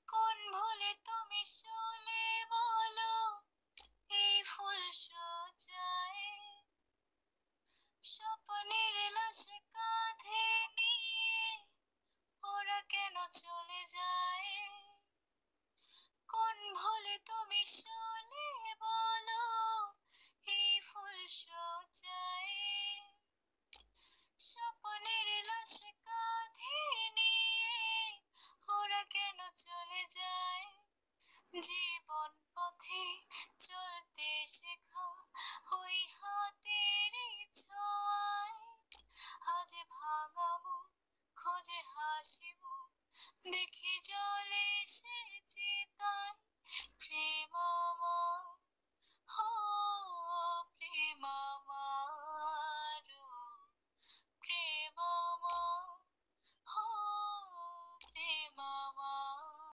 কোন ভুলে তুমি শুলে বলো এই ফুল সজ্জায় স্বপ্নের লাশ কাঁধে নিয়ে ওরা কেন চলে যায়? কোন ভুলে তুমি শুলে বলো এই ফুল সজ্জায় স্বপ্নের লাশ কাঁধে নিয়ে ওরা কেন চলে যায়? জীবন পথে চলতে শেখা